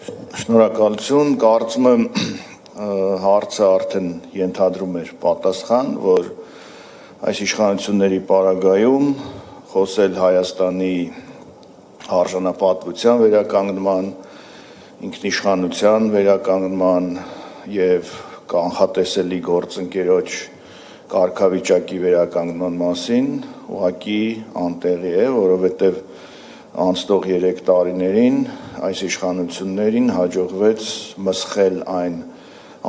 Շնորհակալություն, կարծում եմ հարցը արդեն ենթադրում էր պատասխան, որ այս իշխանությունների պարագայում խոսել Հայաստանի արժանապատվության վերականգնման, ինքնիշխանության վերականգնման եւ կանխատեսելի գործընկերոջ կարգավիճակի վերականգնման մասին ուղղակի անտեղի է, որովհետեւ անցնող 3 տարիներին այս իշխանություններին հաջողվեց մսխել այն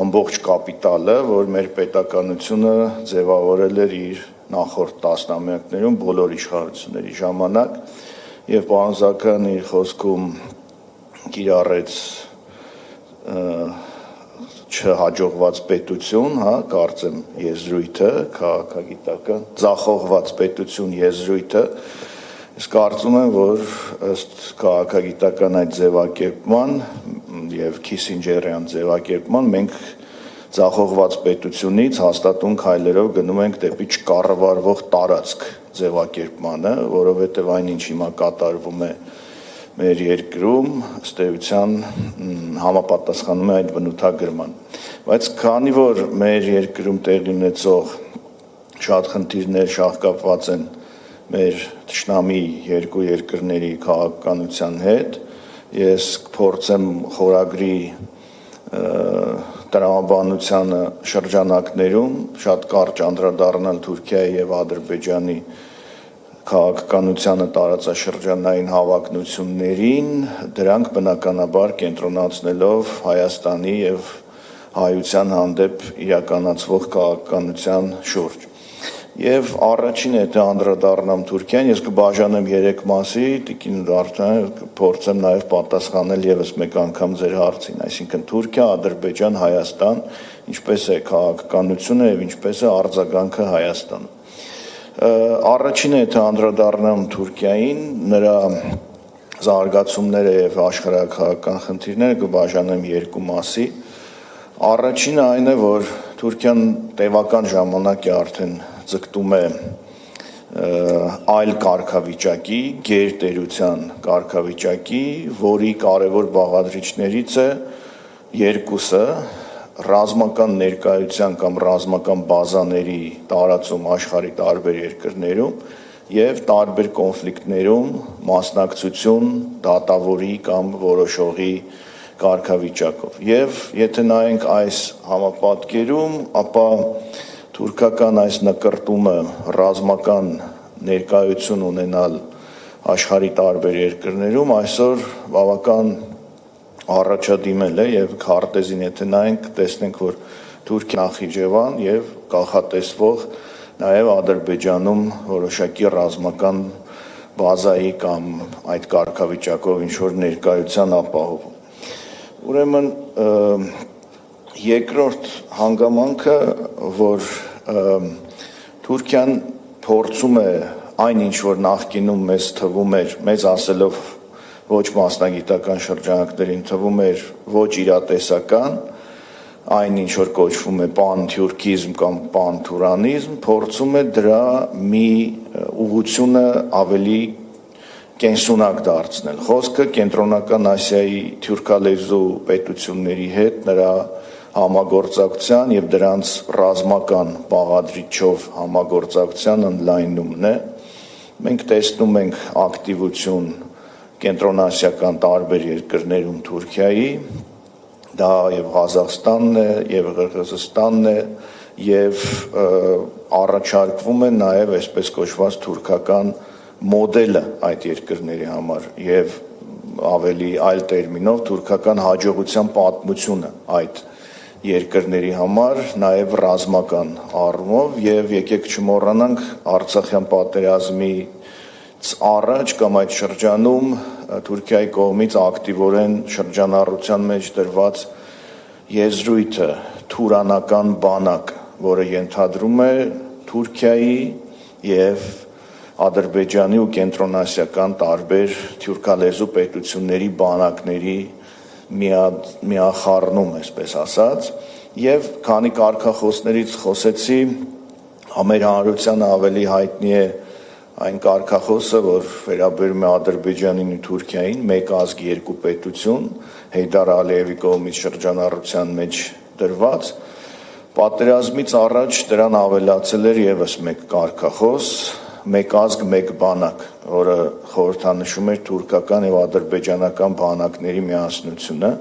ամբողջ կապիտալը, որ մեր պետականությունը ձևավորել էր իր նախորդ տասնամյակներում բոլոր իշխանությունների ժամանակ եւ պարոն Զաքարյանը իր խոսքում կիրառեց չհաջողված պետություն, կարծեմ եզրույթը, քաղաքագիտական ձախողված պետություն եզրույթը Ես կարծում եմ, որ ըստ քաղաքագիտական այդ ձևակերպման եւ Քիսինջերյան ձևակերպման մենք ձախողված պետությունից հաստատուն քայլերով գնում ենք դեպի չկառավարվող տարածք ձևակերպմանը, որովհետեւ այնինչ հիմա կատարվում է մեր երկրում ըստ էության համապատասխանում է այդ բնութագրման։ Բայց քանի որ մեր երկրում տեղի ունեցող շատ խնդիրներ շահկապված են մեր թշնամի երկու երկրների քաղաքականության հետ ես կփորձեմ խորագրի տրամաբանությանը շրջանակներում շատ կարճ անդրադառնալ Թուրքիայի եւ Ադրբեջանի քաղաքականությանը տարածաշրջանային հավակնություններին, դրանք բնականաբար կենտրոնացնելով Հայաստանի եւ հայության հանդեպ իրականացվող քաղաքականության շուրջ։ Եվ առաջին եթե անդրադառնամ Թուրքիան, ես կբաժանեմ 3 մասի, տիկին Վարդան կփորձեմ նաև պատասխանել եւս մեկ անգամ ձեր հարցին, այսինքն Թուրքիա, Ադրբեջան, Հայաստան, ինչպես է քաղաքականությունը եւ ինչպես է արձագանքը Հայաստանում։ Առաջինը եթե անդրադառնամ Թուրքիային, նրա զարգացումները եւ աշխարհակահաղական խնդիրները կբաժանեմ 2 մասի։ Առաջինը այն է, որ Թուրքիան տևական ժամանակ է արդեն ձգտում է այլ կարգավիճակի, գերտերության կարգավիճակի, որի կարևոր բաղադրիչներից է երկուսը ռազմական ներկայության կամ ռազմական բազաների տարածում աշխարհի տարբեր երկրներում եւ տարբեր կոնֆլիկտներում մասնակցություն դատավորի կամ որոշողի կարգավիճակով։ Եվ եթե նայենք այս համապատկերում, ապա թուրքական այս նկրտումը ռազմական ներկայություն ունենալ աշխարհի տարբեր երկրներում այսօր բավական առաջադիմել է եւ քարտեզին եթե նայենք տեսնենք որ Թուրքիան Նախիջևան եւ կանխատեսվող նաեւ Ադրբեջանում որոշակի ռազմական բազայի կամ այդ կարգավիճակով ինչ որ ներկայության ապահովում։ Ուրեմն երկրորդ հանգամանքը որ Թուրքիան փորձում է այնինչ որ նախկինում մեզ թվում էր, մեզ ասելով ոչ մասնագիտական շրջանակներին թվում էր ոչ իրատեսական, այնինչ որ կոչվում է պանթյուրքիզմ կամ պանթուրանիզմ, փորձում է դրա մի ուղղությունը ավելի կենսունակ դարձնել։ Խոսքը կենտրոնական Ասիայի թուրքալեզու պետությունների հետ նրա համագործակցության եւ դրանց ռազմական բաղադրիչով համագործակցության ընդլայնումն է։ Մենք տեսնում ենք ակտիվություն կենտրոնասիական տարբեր երկրներում Թուրքիայի, դա եւ Ղազախստանն է, եւ Ղրղըզստանն է, եւ առաջարկվում է նաեւ այսպես կոչված թուրքական մոդելը այդ երկրների համար եւ ավելի այլ տերմինով թուրքական հաջողության պատմությունը այդ երկրների համար նաև ռազմական առումով եւ եկեք չմոռանանք Արցախյան պատերազմից առաջ կամ այդ շրջանում Թուրքիայի կողմից ակտիվորեն շրջանառության մեջ դրված եզրույթը թուրանական բանակ, որը ենթադրում է Թուրքիայի եւ Ադրբեջանի ու կենտրոնասիական տարբեր թուրքալեզու պետությունների բանակների միախառնում, այսպես ասած, եւ քանի կարգախոսներից խոսեցի, մեր հանրությանը ավելի հայտնի է այն կարգախոսը, որ վերաբերում է Ադրբեջանին ու Թուրքիային, մեկ ազգ երկու պետություն, Հեյդար Ալիևի կողմից շրջանառության մեջ դրված, պատերազմից առաջ դրան ավելացել էր եւս մեկ կարգախոս, մեկ ազգ, մեկ բանակ, որը խորհրդանշում էր թուրքական եւ ադրբեջանական բանակների միասնությունը։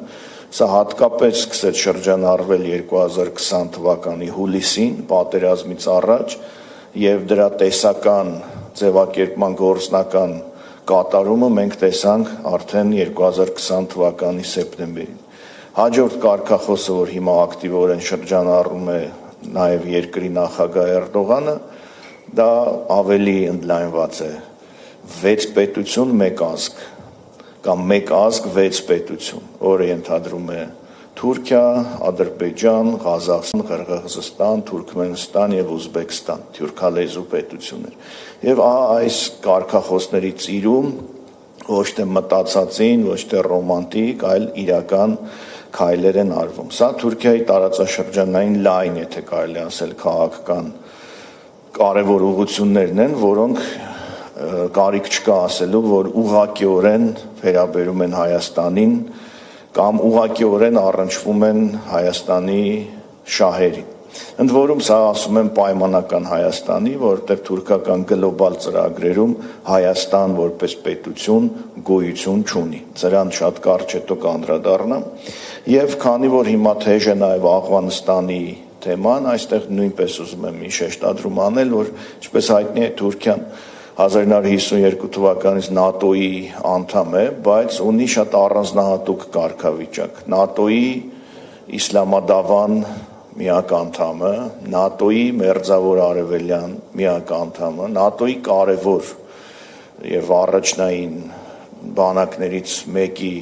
Սա հատկապես սկսեց շրջանառվել 2020 թվականի հուլիսին, պատերազմից առաջ, եւ դրա տեսական ձևակերպման գործնական կատարումը մենք տեսանք արդեն 2020 թվականի սեպտեմբերին։ Հաջորդ կարգախոսը, որ հիմա ակտիվորեն շրջանառում է նաեւ երկրի նախագահ Էրդողանը, դա ավելի ընդլայնված է 6 պետություն, մեկ ազգ կամ մեկ ազգ 6 պետություն, որը ենթադրում է Թուրքիա, Ադրբեջան, Ղազախստան, Qırğızstan, Թուրքմենստան եւ Ուզբեկստան, թուրքալեզու պետություններ։ Եվ այս կարգախոսների ծիրում ոչ թե մտածածին, ոչ թե ռոմանտիկ, այլ իրական քայլեր են արվում։ Սա Թուրքիայի տարածաշրջանային լայն, եթե կարելի ասել, քաղաքական կարևոր ուղղություններն են, որոնք կարիք չկա ասելու, որ ուղղակիորեն վերաբերում են Հայաստանին կամ ուղղակիորեն առնչվում են Հայաստանի շահերին։ Ընդ որում սա ասում եմ պայմանական Հայաստանի, որտեղ թուրքական գլոբալ ծրագրերում Հայաստան որպես պետություն գոյություն չունի։ Սրան շատ կարճ հետո կանդրադառնամ։ Եվ քանի որ հիմա թեժ է նաև Աֆղանստանի թեման, այստեղ նույնպես ուզում եմ մի շեշտադրում անել, որ ինչպես հայտնի է Թուրքիան 1952 թվականից ՆԱՏՕ-ի անդամ է, բայց ունի շատ առանձնահատուկ կարգավիճակ։ ՆԱՏՕ-ի իսլամադավան միակ անդամը, ՆԱՏՕ-ի մերձավոր արևելյան միակ անդամը, ՆԱՏՕ-ի կարևոր եւ առաջնային բանակներից մեկի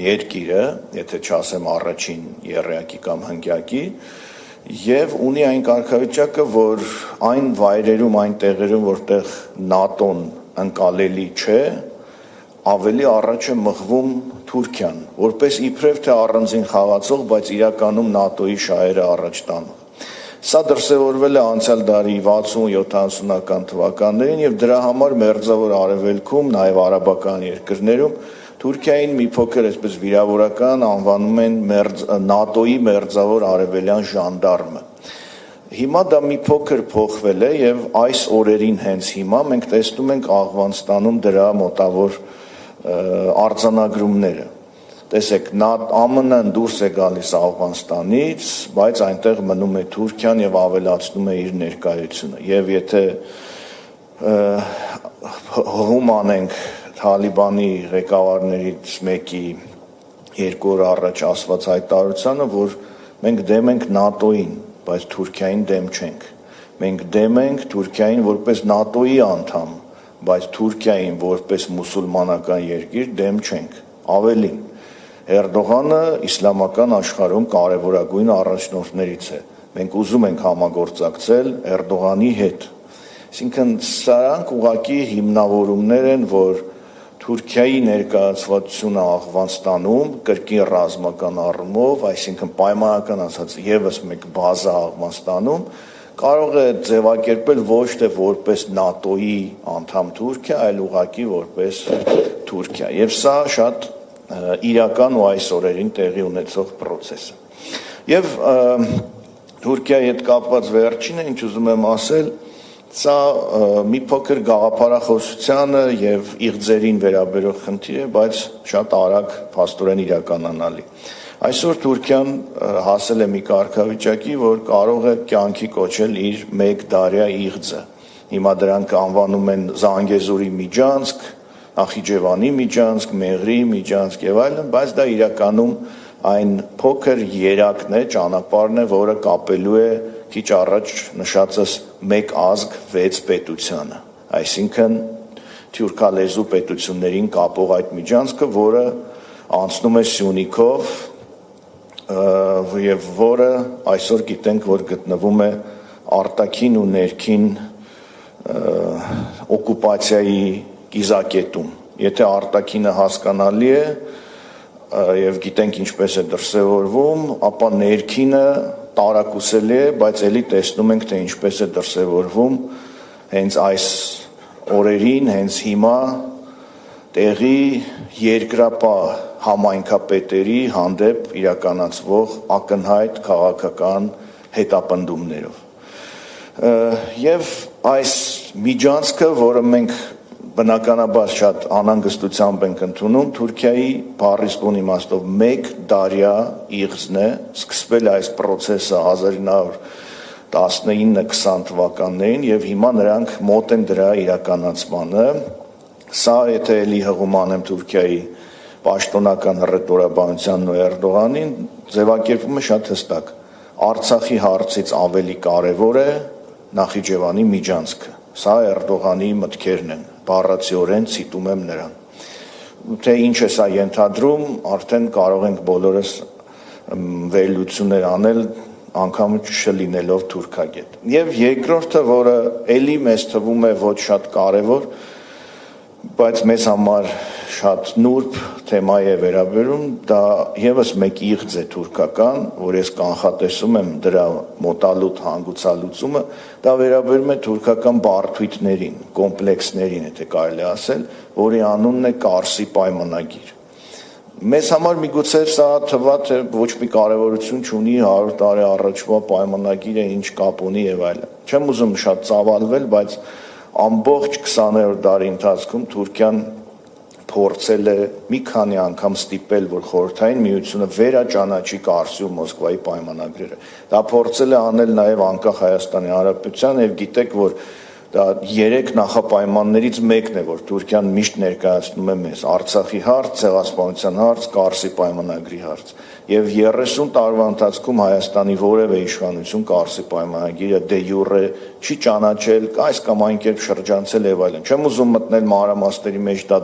երկիրը, եթե չասեմ առաջին եռյակի կամ հնգյակի, եւ ունի այն կարգավիճակը, որ այն վայրերում, այն տեղերում, որտեղ ՆԱՏՕ-ն ընկալելի չէ, ավելի առաջ է մղվում Թուրքիան, որպես իբրև թե առանձին խաղացող, բայց իրականում ՆԱՏՕ-ի շահերը առաջ տանող։ Սա դրսևորվել է անցյալ դարի 60-70-ական թվականներին եւ դրա համար մերձավոր արևելքում, նաեւ արաբական երկրներում Թուրքիային մի փոքր այսպես վիրավորական անվանում են ՆԱՏՕ-ի մերձավոր արևելյան ժանդարմը։ Հիմա դա մի փոքր փոխվել է եւ այս օրերին հենց հիմա մենք տեսնում ենք Աֆղանստանում դրա մոտավոր արձանագրումները։ Տեսեք, ԱՄՆ-ն դուրս է գալիս Աֆղանստանից, բայց այնտեղ մնում է Թուրքիան եւ ավելացնում է իր ներկայությունը։ Եվ եթե հողում անենք Թալիբանի ղեկավարներից մեկի 2 օր առաջ ասված հայտարարությանը, որ մենք դեմ ենք ՆԱՏՕ-ին, բայց Թուրքիային դեմ չենք։ Մենք դեմ ենք Թուրքիային որպես ՆԱՏՕ-ի անդամ, բայց Թուրքիային որպես մուսուլմանական երկիր դեմ չենք։ Ավելին, Էրդողանը իսլամական աշխարհում կարևորագույն առաջնորդներից է։ Մենք ուզում ենք համագործակցել Էրդողանի հետ։ Այսինքն սրանք ուղղակի հիմնավորումներ են, որ Թուրքիայի ներկայացվածությունը Աֆղանստանում կրկին ռազմական առումով, այսինքն պայմանական ասած եւս մեկ բազա Աֆղանստանում կարող է ձևակերպել ոչ թե որպես ՆԱՏՕ-ի անդամ Թուրքիա, այլ ուղղակի որպես Թուրքիա։ Եվ սա շատ իրական ու այս օրերին տեղի ունեցող process է։ Եվ Թուրքիայի հետ կապված վերջինը, ինչ ուզում եմ ասել, սա մի փոքր գաղափարախոսությանը եւ իղձերին վերաբերող խնդիր է, բայց շատ արագ փաստորեն իրականանալի։ Այսօր Թուրքիան հասել է մի կարգավիճակի, որ կարող է կյանքի կոչել իր մեկ դարյա իղձը։ Հիմա դրանք անվանում են Զանգեզուրի միջանցք, Նախիջևանի միջանցք, Մեղրի միջանցք եւ այլն, բայց դա իրականում այն փոքր երակն է, ճանապարհն է, որը կապելու է քիչ առաջ նշածս մեկ ազգ 6 պետությանը, այսինքն թուրքալեզու պետություններին կապող այդ միջանցքը, որը անցնում է Սյունիքով եւ որը այսօր գիտենք, որ գտնվում է արտաքին ու ներքին օկուպացիայի կիզակետում։ Եթե արտաքինը հասկանալի է եւ գիտենք ինչպես է դրսեւորվում, ապա ներքինը տարակուսելի է, բայց ելի տեսնում ենք, թե ինչպես է դրսևորվում հենց այս օրերին հենց հիմա տեղի երկրապահ համայնքապետերի հանդեպ իրականացվող ակնհայտ քաղաքական հետապնդումներով։ Եվ այս միջանցքը, որը մենք բնականաբար շատ անհանգստությամբ ենք ընդունում, Թուրքիայի բառիսկուն իմաստով 1 դարյա իղձն է, սկսվել այս process-ը 1919-20 թվականներին եւ հիմա նրանք մոտ են դրա իրականացմանը։ Սա եթե էլի հղում անեմ Թուրքիայի պաշտոնական հռետորաբանությանն ու Էրդողանին, ձևակերպումը շատ հստակ։ Արցախի հարցից ավելի կարևոր է Նախիջևանի միջանցքը։ Սա Էրդողանի մտքերն են, բառացիորեն ցիտում եմ նրան։ Թե ինչ է սա ենթադրում, արդեն կարող ենք բոլորս վերլուծություններ անել, անգամ չլինելով թուրքագետ։ Եվ երկրորդը, որը էլի մեզ թվում է ոչ շատ կարևոր, բայց մեզ համար շատ նուրբ թեմայի է վերաբերում, դա եւս մեկ իղձ է թուրքական, որ ես կանխատեսում եմ դրա մոտալուտ հանգուցալուծումը, դա վերաբերում է թուրքական բարդույթներին, կոմպլեքսներին, եթե կարելի ասել, որի անունն է Կարսի պայմանագիր։ Մեզ համար միգուցե սա թվա թե ոչ մի կարևորություն չունի 100 տարի առաջվա պայմանագիրը ինչ կապ ունի եւ այլն։ Չեմ ուզում շատ ծավալվել, բայց ամբողջ 20-րդ դարի ընթացքում Թուրքիան փորձել է մի քանի անգամ ստիպել, որ Խորհրդային Միությունը վերաճանաչի Կարսի ու Մոսկվայի պայմանագրերը։ Դա փորձել է անել նաև անկախ Հայաստանի Հանրապետության եւ գիտեք, որ դա 3 նախապայմաններից մեկն է, որ Թուրքիան միշտ ներկայացնում է մեզ. Արցախի հարց, ցեղասպանության հարց, Կարսի պայմանագրի հարց։ Եվ 30 տարվա ընթացքում Հայաստանի որևէ իշխանություն Կարսի պայմանագիրը դե յուրե չի ճանաչել, այս կամ այն կերպ շրջանցել եւ այլն։ Չեմ ուզում մտնել մանրամասների մեջ, դա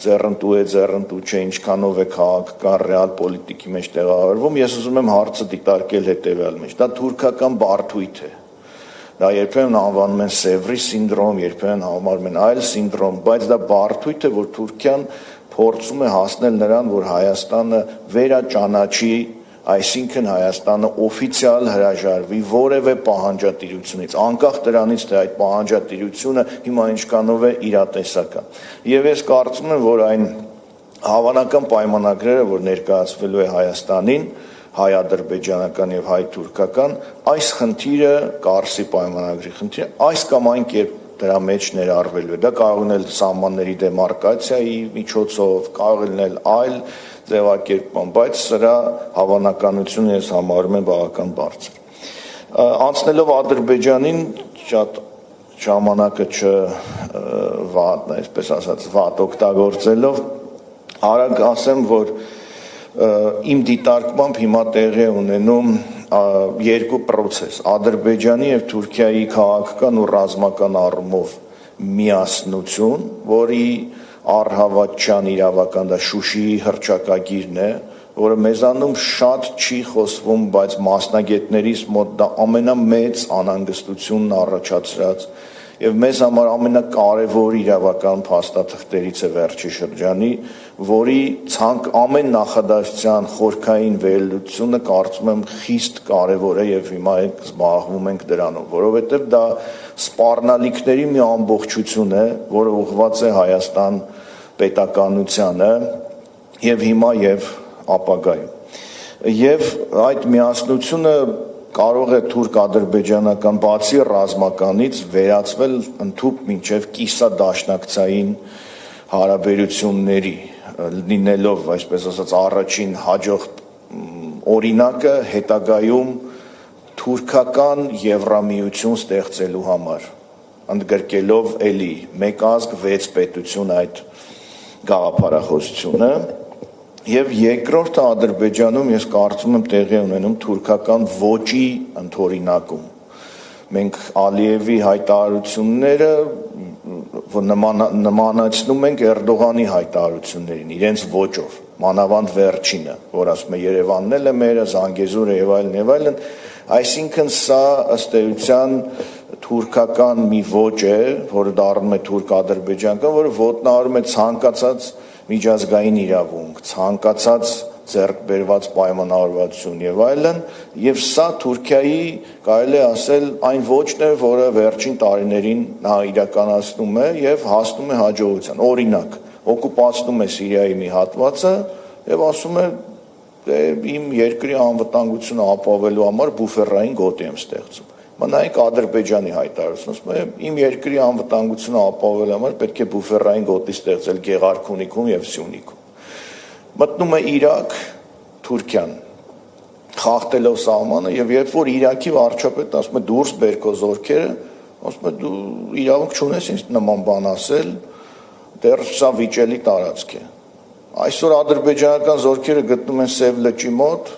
ձեռնտու է, ձեռնտու չէ, ինչքանով է քաղաքական ռեալ պոլիտիկի մեջ տեղավորվում։ Ես ուզում եմ հարցը դիտարկել հետեւյալ մեջ։ Դա թուրքական բարդույթ է։ Դա երբեմն անվանում են Սևրի սինդրոմ, երբեմն համարում են այլ սինդրոմ, բայց դա բարդույթ է, որ Թուրքիան փորձում է հասնել նրան, որ Հայաստանը վերաճանաչի, այսինքն Հայաստանը օֆիցիալ հրաժարվի որևէ պահանջատիրությունից, անկախ դրանից, թե այդ պահանջատիրությունը հիմա ինչքանով է իրատեսական։ Եվ ես կարծում եմ, որ այն հավանական պայմանագրերը, որ ներկայացվելու է Հայաստանին, հայ-ադրբեջանական եւ հայ-թուրքական, այս խնդիրը Կարսի պայմանագրի խնդիրը այս կամ այն կերպ դրա մեջ ներառվելու է։ Դա կարող է լինել սահմանների դեմարկացիայի միջոցով, կարող է լինել այլ ձևակերպման, բայց սրա հավանականությունը ես համարում եմ բավական բարձր։ Անցնելով Ադրբեջանին, շատ ժամանակը չվատ, այսպես ասած, վատ օգտագործելով, արագ ասեմ, որ իմ դիտարկմամբ հիմա տեղի է ունենում երկու process, Ադրբեջանի եւ Թուրքիայի քաղաքական ու ռազմական առումով միասնություն, որի առհավատչան իրավական դա Շուշիի հռչակագիրն է, որը մեզանում շատ չի խոսվում, բայց մասնագետներից մոտ դա ամենամեծ անհանգստությունն առաջացրած եւ մեզ համար ամենակարևոր իրավական փաստաթղթերից է վերջի շրջանի, որի ամեն նախադասության խորքային վերլուծությունը կարծում եմ խիստ կարևոր է եւ հիմա զբաղվում ենք դրանով, որովհետեւ դա սպառնալիքների մի ամբողջություն է, որը ուղղված է Հայաստան պետականությանը եւ հիմա եւ ապագայում։ Եվ այդ միասնությունը կարող է թուրք-ադրբեջանական բացի ռազմականից վերածվել ընդհուպ մինչև կիսադաշնակցային հարաբերությունների, լինելով, այսպես ասած, առաջին հաջող օրինակը հետագայում թուրքական Եվրամիություն ստեղծելու համար, ընդգրկելով էլի մեկ ազգ 6 պետություն այդ գաղափարախոսությունը։ Եվ երկրորդը Ադրբեջանում ես կարծում եմ տեղի ունենում թուրքական ոճի ընդօրինակում։ Մենք Ալիևի հայտարարությունները նմանացնում ենք Էրդողանի հայտարարություններին, իրենց ոճով, մանավանդ վերջինը, որ ասում է Երևանն էլ է մերը, Զանգեզուրը եւ այլն, այսինքն սա ըստ էության թուրքական մի ոճ է, որը դառնում է թուրք-ադրբեջանական, որը ոտնահարում է ցանկացած միջազգային իրավունք, ցանկացած ձեռք բերված պայմանավորվածություն եւ այլն, եւ սա Թուրքիայի կարելի է ասել այն ոճն է, որը վերջին տարիներին նա իրականացնում է եւ հասնում է հաջողության։ Օրինակ, օկուպացնում է Սիրիայի մի հատվածը եւ ասում է իմ երկրի անվտանգությունը ապահովելու համար բուֆերային գոտի եմ ստեղծում։ Նայեք Ադրբեջանի հայտարարությունը, ասում է իմ երկրի անվտանգությունը ապահովելու համար պետք է բուֆերային գոտի ստեղծել Գեղարքունիքում եւ Սյունիքում։ Մտնում է Իրաք, Թուրքիան, խախտելով սահմանը եւ երբ որ Իրաքի վարչապետը ասում է դուրս բեր քո զորքերը, ասում է դու իրավունք չունես ինձ նման բան ասել, դեռ սա վիճելի տարածք է։ Այսօր ադրբեջանական զորքերը գտնում են Սև լճի մոտ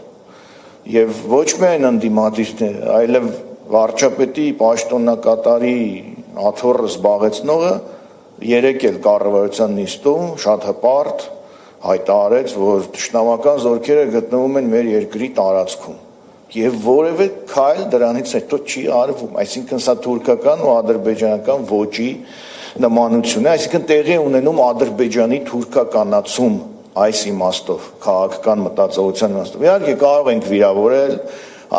եւ ոչ միայն ընդդիմադիրները, այլև վարչապետի պաշտոնակատարի աթոռը զբաղեցնողը երեկ էլ կառավարության նիստում շատ հպարտ հայտարարեց, որ թշնամական զորքերը գտնվում են մեր երկրի տարածքում եւ որևէ քայլ դրանից հետո չի արվում, այսինքն սա թուրքական ու ադրբեջանական ոճի նմանություն է, այսինքն տեղի ունենում Ադրբեջանի թուրքականացում այս իմաստով, քաղաքական մտածողության իմաստով։ Իհարկե կարող ենք վիրավորել,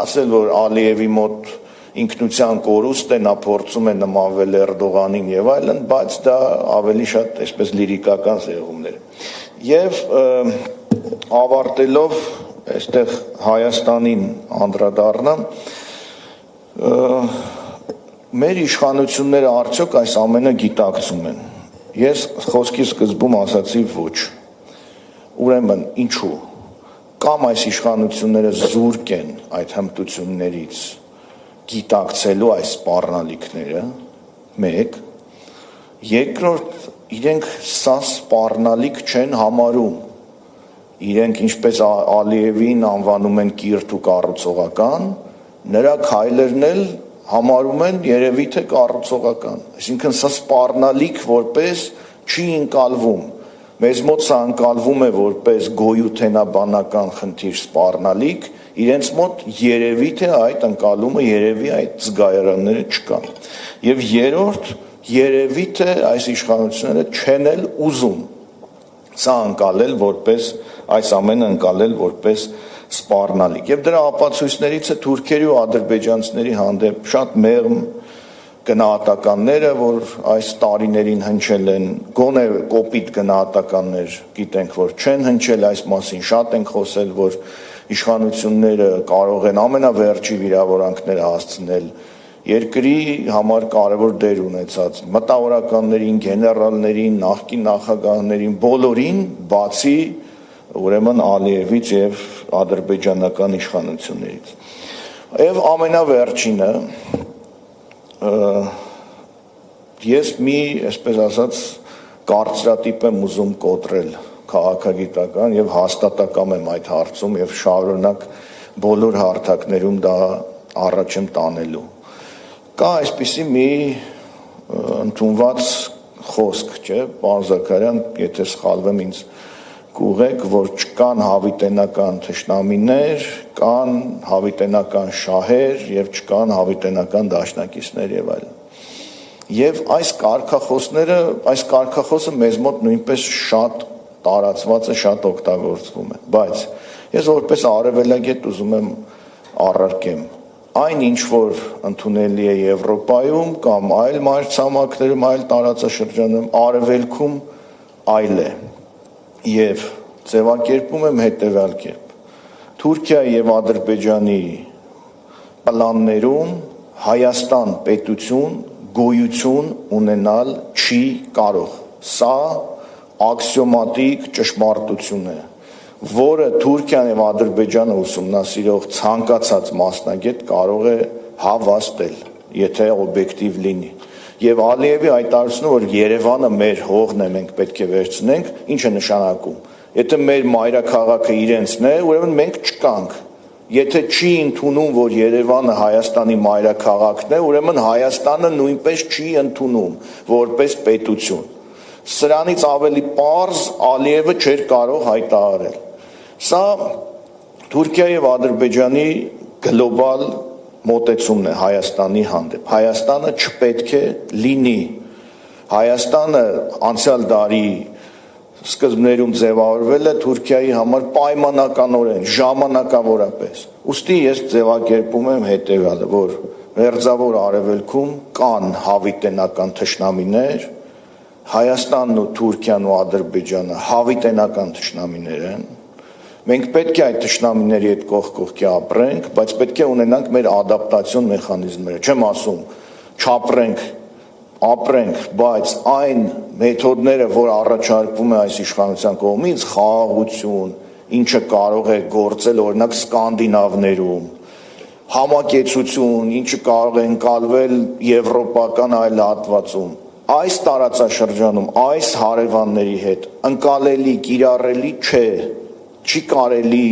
ասել, որ Ալիևի մոտ ինքնության կորուստ է, նա փորձում է նմանվել Էրդողանին եւ այլն, բայց դա ավելի շատ այսպես լիրիկական զեղումներ։ Եվ ավարտելով այստեղ Հայաստանին անդրադառնամ, մեր իշխանությունները արդյոք այս ամենը գիտակցում են։ Ես խոսքի սկզբում ասացի ոչ։ Ուրեմն ինչու։ Կամ այս իշխանությունները զուրկ են այդ հմտություններից գիտակցելու այս սպառնալիքները, մեկ, երկրորդ իրենք սա սպառնալիք չեն համարում։ Իրենք ինչպես Ալիևին անվանում են կիրթ ու կառուցողական, նրա քայլերն էլ համարում են երևի թե կառուցողական, այսինքն սա սպառնալիք որպես չի ընկալվում, մեզ մոտ սա ընկալվում է որպես գոյութենաբանական խնդիր սպառնալիք, իրենց մոտ երևի թե այդ ընկալումը երևի այդ զգայարանները չկան, եւ երրորդ երևի թե այս իշխանությունները չեն էլ ուզում սա ընկալել որպես այս ամենը ընկալել որպես սպառնալիք եւ դրա ապացույցներից է թուրքերի ու ադրբեջանցիների հանդեպ շատ մեղմ գնահատականները, որ այս տարիներին հնչել են, գոնե կոպիտ գնահատականներ գիտենք, որ չեն հնչել այս մասին, շատ ենք խոսել, որ իշխանությունները կարող են ամենավերջի վիրավորանքները հասցնել երկրի համար կարևոր դեր ունեցած մտավորականներին, գեներալներին, նախկին նախագահներին, բոլորին, բացի ուրեմն Ալիևից եւ ադրբեջանական իշխանություններից։ Եվ ամենավերջինը ես մի, այսպես ասած, կարծրատիպ եմ ուզում կոտրել քաղաքագիտական եւ հաստատակամ եմ այդ հարցում եւ շարունակ բոլոր հարթակներում դա առաջ եմ տանելու։ Կա այսպիսի մի ընդունված խոսք, չէ, պարոն Զաքարյան, եթե սխալվեմ ինձ կուղեք, որ չկան հավիտենական թշնամիներ, կան հավիտենական շահեր եւ չկան հավիտենական դաշնակիցներ եւ այլն։ Եվ այս կարգախոսը մեզ մոտ նույնպես շատ տարածված է, շատ օգտագործվում է, բայց ես որպես արևելագետ ուզում եմ առարկեմ այն ինչ որ ընդունելի է Եվրոպայում կամ այլ մայրցամաքներում, այլ տարածաշրջանում, արևելքում այլ է։ Եվ ձևակերպում եմ հետևյալ կերպ. Թուրքիայի եւ Ադրբեջանի պլաններում Հայաստան պետություն գոյություն ունենալ չի կարող։ Սա աքսիոմատիկ ճշմարտություն է, որը Թուրքիան եւ Ադրբեջանը ուսումնասիրող ցանկացած մասնագետ կարող է հավաստել, եթե օբյեկտիվ լինի։ Եվ Ալիևի հայտարարությունը, որ Երևանը մեր հողն է, մենք պետք է վերցնենք, ինչ է նշանակում։ Եթե մեր մայրաքաղաքը իրենցն է, ուրեմն մենք չկանք։ Եթե չի ընդունում, որ Երևանը Հայաստանի մայրաքաղաքն է, ուրեմն Հայաստանը նույնպես չի ընդունում որպես պետություն։ Սրանից ավելի պարզ Ալիևը չէր կարող հայտարարել։ Սա Թուրքիայի եւ Ադրբեջանի գլոբալ մոտեցումն է Հայաստանի հանդեպ։ Հայաստանը չպետք է լինի։ Հայաստանը անցյալ դարի սկզբներում ձևավորվել է Թուրքիայի համար պայմանականորեն, ժամանակավորապես։ Ուստի ես ձևակերպում եմ հետևյալը, որ Մերձավոր Արևելքում կան հավիտենական թշնամիներ, Հայաստանն ու Թուրքիան ու Ադրբեջանը հավիտենական թշնամիներ են։ Մենք պետք է այդ թշնամիների հետ կողք կողքի ապրենք, բայց պետք է ունենանք մեր ադապտացիոն մեխանիզմները։ Չեմ ասում չապրենք, ապրենք, բայց այն մեթոդները, որ առաջարկվում է այս իշխանության կողմից, խաղաղություն, ինչը կարող է գործել օրինակ սկանդինավներում, համակեցություն, ինչը կարող է ընկալվել եվրոպական այլ հատվածում, այս տարածաշրջանում, այս հարևանների հետ ընկալելի, կիրառելի չէ, չի կարելի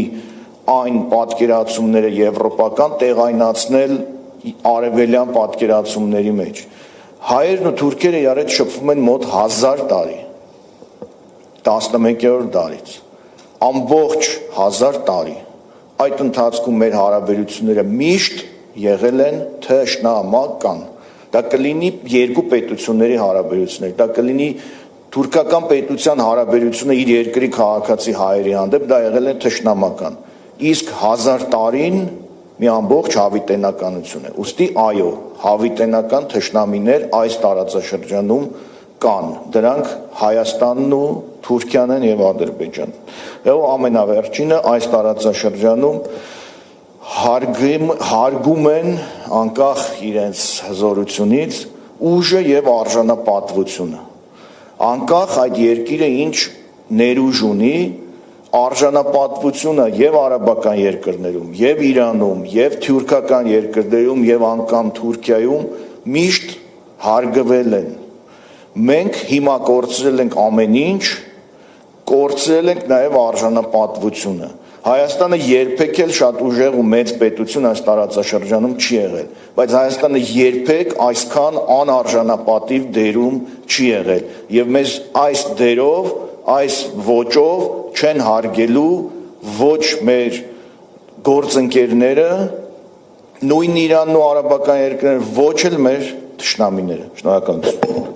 այն պատկերացումները եվրոպական տեղայնացնել արևելյան պատկերացումների մեջ։ Հայերն ու թուրքերը իրար հետ շփվում են մոտ 1000 տարի, 11-րդ դարից, ամբողջ 1000 տարի։ Այդ ընթացքում մեր հարաբերությունները միշտ եղել են թշնամական։ Դա կլինի երկու պետությունների հարաբերություններ, դա կլինի թուրքական պետության հարաբերությունը իր երկրի քաղաքացի հայերի հանդեպ, դա եղել է թշնամական։ Իսկ 1000 տարին մի ամբողջ հավիտենականություն է։ Ուստի այո, հավիտենական թշնամիներ այս տարածաշրջանում կան, դրանք Հայաստանն ու Թուրքիան են եւ Ադրբեջանը։ Եվ ամենավերջինը այս տարածաշրջանում հարգում են անկախ իրենց հզորությունից ուժը եւ արժանապատվությունը։ Անկախ այդ երկիրը ինչ ներուժ ունի, արժանապատվությունը եւ արաբական երկրներում, եւ Իրանում, եւ թուրքական երկրներում, եւ անգամ Թուրքիայում միշտ հարգվել են։ Մենք հիմա կորցրել ենք ամեն ինչ, կորցրել ենք նաեւ արժանապատվությունը։ Հայաստանը երբեք էլ շատ ուժեղ ու մեծ պետություն այս տարածաշրջանում չի եղել, բայց Հայաստանը երբեք այսքան անարժանապատիվ դերում չի եղել, եւ մեզ այս դերով, այս ոճով չեն հարգելու ոչ մեր գործընկերները, նույն Իրանն ու արաբական երկրները, ոչ էլ մեր թշնամիները։ Շնորհակալություն։